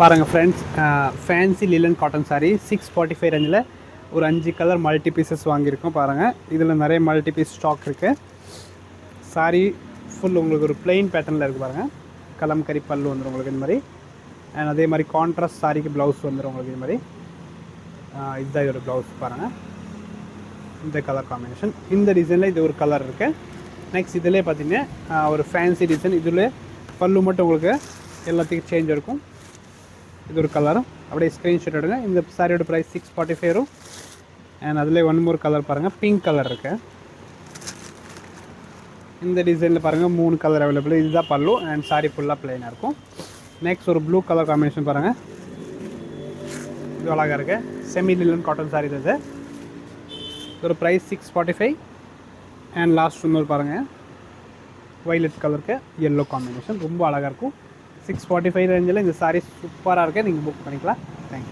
பாருங்கள் friends, fancy லிலன் cotton sari 645 ரேஞ்சில் ஒரு 5 கலர் மல்டி பீசஸ் வாங்கியிருக்கோம். பாருங்கள், இதில் நிறைய மல்டி பீஸ் ஸ்டாக் இருக்குது. சாரீ ஃபுல் உங்களுக்கு ஒரு பிளெயின் பேட்டர்னில் இருக்குது. பாருங்கள், கலம்கரி பல்லு வந்துடும் உங்களுக்கு இந்த மாதிரி. அண்ட் அதே மாதிரி கான்ட்ராஸ்ட் சாரிக்கு ப்ளவுஸ் வந்துடும் உங்களுக்கு இது மாதிரி. இதுதான் இதோட ப்ளவுஸ். பாருங்கள், இந்த கலர் காம்பினேஷன். இந்த டிசைனில் இது ஒரு கலர் இருக்குது. நெக்ஸ்ட் இதிலே பார்த்தீங்கன்னா ஒரு ஃபேன்சி டிசைன். இதில் பல்லு மட்டும் உங்களுக்கு எல்லாத்துக்கும் சேஞ்ச் இருக்கும். இது ஒரு கலரும் அப்படியே ஸ்க்ரீன்ஷாட் எடுங்க. இந்த சாரியோட ப்ரைஸ் 645 வரும். அண்ட் அதில் ஒன் மோர் கலர் பாருங்கள், பிங்க் கலர் இருக்குது. இந்த டிசைனில் பாருங்கள் 3 கலர் அவைலபிள். இதுதான் பல்லு அண்ட் சாரி ஃபுல்லாக ப்ளைனாக இருக்கும். நெக்ஸ்ட் ஒரு ப்ளூ கலர் காம்பினேஷன் பாருங்கள், இது அழகாக இருக்குது. செமி லிலன் காட்டன் சாரி இது. இதோட ப்ரைஸ் 645. அண்ட் லாஸ்ட் இன்னொரு பாருங்கள், வைலட் கலருக்கு எல்லோ காம்பினேஷன் ரொம்ப அழகாக இருக்கும். 645 ரேஞ்சில் இந்த சாரீ சூப்பராக இருக்குது. நீங்கள் புக் பண்ணிக்கலாம்.